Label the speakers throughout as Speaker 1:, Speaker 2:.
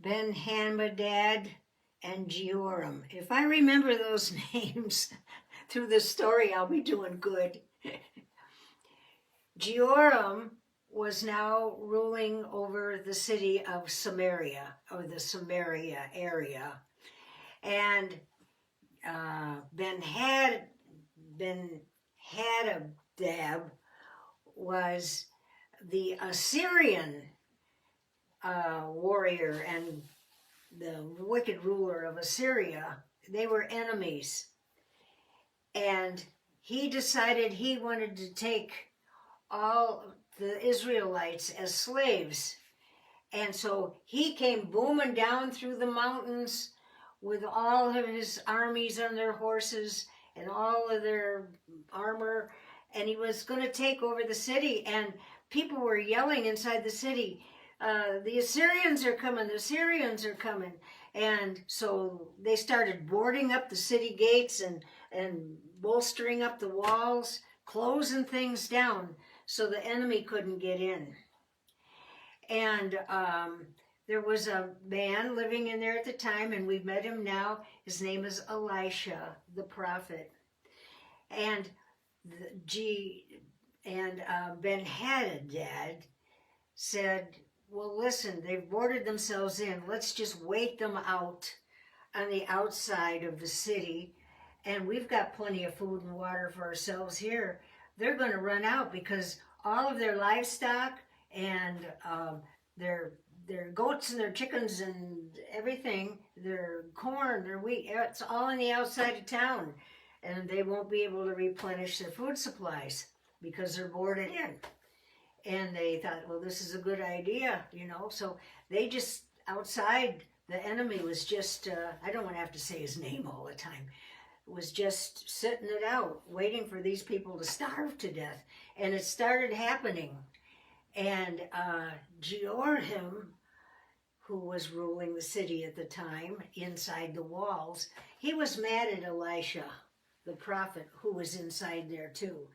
Speaker 1: Ben-Hadad, and Jehoram. If I remember those names through the story, I'll be doing good. Jehoram was now ruling over the city of Samaria, or the Samaria area. And Ben-Hadad was the Assyrian warrior and the wicked ruler of Assyria. They were enemies. And he decided he wanted to take all the Israelites as slaves. And so he came booming down through the mountains with all of his armies on their horses and all of their armor. And he was going to take over the city. And people were yelling inside the city, the Assyrians are coming, the Assyrians are coming. And so they started boarding up the city gates and bolstering up the walls, closing things down so the enemy couldn't get in. And there was a man living in there at the time, and we've met him now. His name is Elisha, the prophet. And Ben-Hadad said, well, listen, they've boarded themselves in. Let's just wait them out on the outside of the city. And we've got plenty of food and water for ourselves here. They're going to run out because all of their livestock and their goats and their chickens and everything, their corn, their wheat, it's all on the outside of town. And they won't be able to replenish their food supplies because they're boarded in. And they thought, well, this is a good idea, you know. So they just, outside, the enemy was just, I don't want to have to say his name all the time, was just sitting it out, waiting for these people to starve to death. And it started happening. And Jehoram, who was ruling the city at the time, inside the walls, he was mad at Elisha, the prophet, who was inside there too.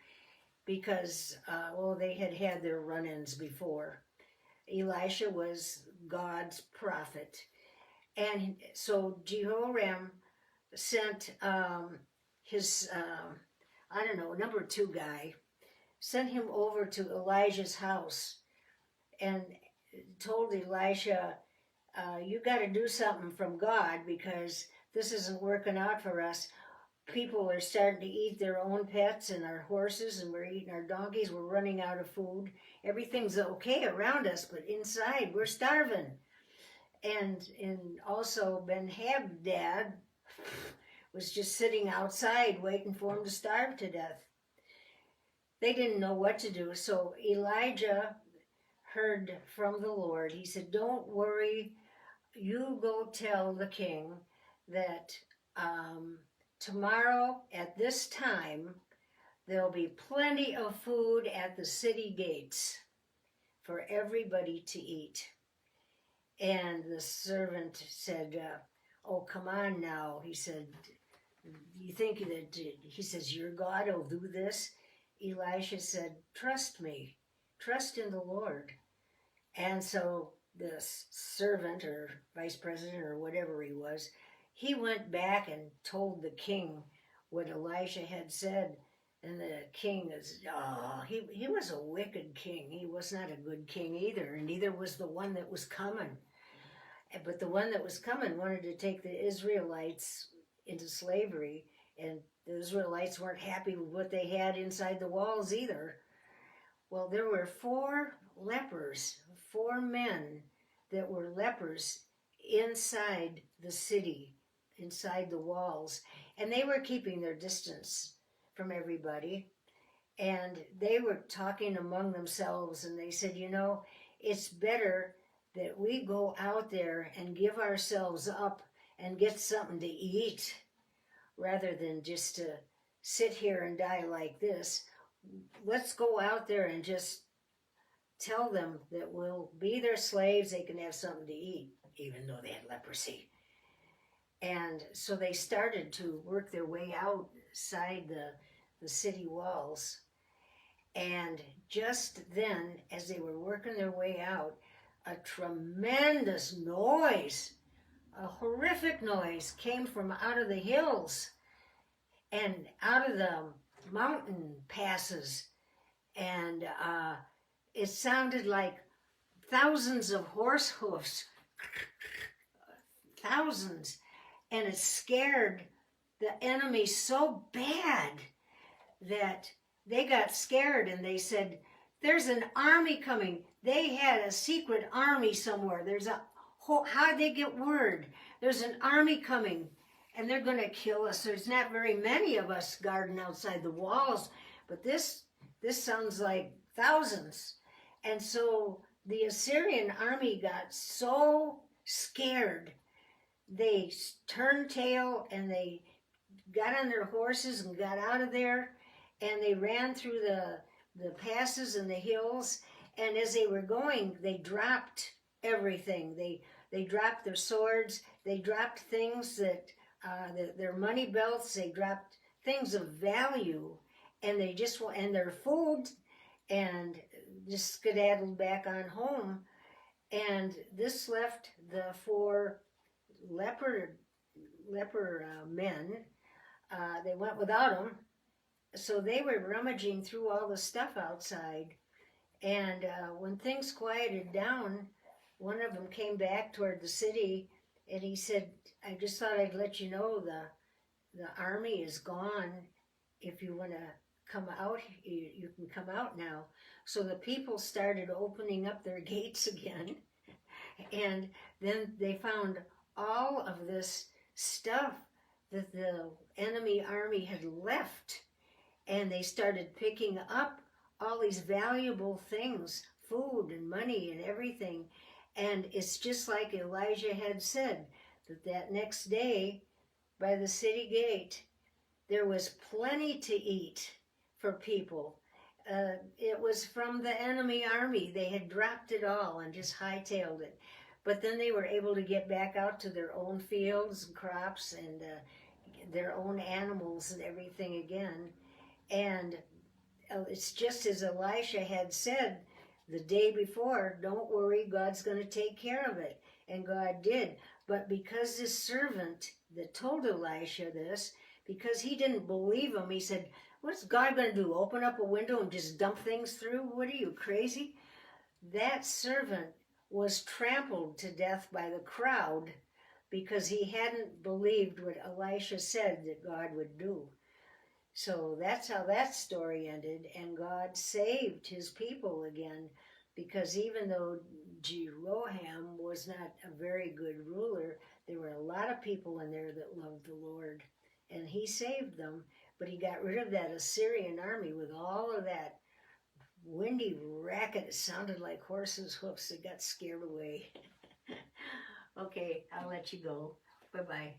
Speaker 1: Because, they had had their run-ins before. Elisha was God's prophet. And so Jehoram sent his, number 2 guy, sent him over to Elijah's house and told Elisha, you got to do something from God because this isn't working out for us. People are starting to eat their own pets and our horses, and we're eating our donkeys. We're running out of food. Everything's okay around us, but inside we're starving. And also Ben-Hadad was just sitting outside waiting for him to starve to death. They didn't know what to do, so Elijah heard from the Lord. He said, don't worry, you go tell the king that tomorrow at this time, there'll be plenty of food at the city gates for everybody to eat. And the servant said, oh, come on now. He said, you think that, he says, your God will do this? Elisha said, trust me, trust in the Lord. And so the servant or vice president or whatever he was, he went back and told the king what Elisha had said. And the king he was a wicked king. He was not a good king either. And neither was the one that was coming. But the one that was coming wanted to take the Israelites into slavery. And the Israelites weren't happy with what they had inside the walls either. Well, there were 4 lepers, 4 men that were lepers inside the city, inside the walls, and they were keeping their distance from everybody, and they were talking among themselves, and they said, it's better that we go out there and give ourselves up and get something to eat rather than just to sit here and die like this. Let's go out there and just tell them that we'll be their slaves, they can have something to eat, even though they had leprosy. And so they started to work their way outside the city walls. And just then, as they were working their way out, a tremendous noise, a horrific noise came from out of the hills and out of the mountain passes. And it sounded like thousands of horse hoofs, thousands. And it scared the enemy so bad that they got scared and they said, there's an army coming. They had a secret army somewhere. How'd they get word? There's an army coming and they're going to kill us. There's not very many of us guarding outside the walls, but this sounds like thousands. And so the Assyrian army got so scared, they turned tail and they got on their horses and got out of there, and they ran through the passes and the hills. And as they were going, they dropped everything. They dropped their swords. They dropped things that their money belts. They dropped things of value, and their food, and just skedaddled back on home. And this left the 4 leper men. They went without them. So they were rummaging through all the stuff outside. And when things quieted down, one of them came back toward the city and he said, I just thought I'd let you know the army is gone. If you want to come out, you can come out now. So the people started opening up their gates again. And then they found all of this stuff that the enemy army had left. And they started picking up all these valuable things, food and money and everything. And it's just like Elijah had said, that next day by the city gate, there was plenty to eat for people. It was from the enemy army. They had dropped it all and just hightailed it. But then they were able to get back out to their own fields and crops and their own animals and everything again. And it's just as Elisha had said the day before, don't worry, God's going to take care of it. And God did. But because this servant that told Elisha this, because he didn't believe him, he said, what's God going to do? Open up a window and just dump things through? What are you, crazy? That servant was trampled to death by the crowd because he hadn't believed what Elisha said that God would do. So that's how that story ended, and God saved his people again, because even though Jeroham was not a very good ruler, there were a lot of people in there that loved the Lord, and he saved them, but he got rid of that Assyrian army with all of that windy racket. It sounded like horses' hoofs. It got scared away. Okay, I'll let you go. Bye-bye.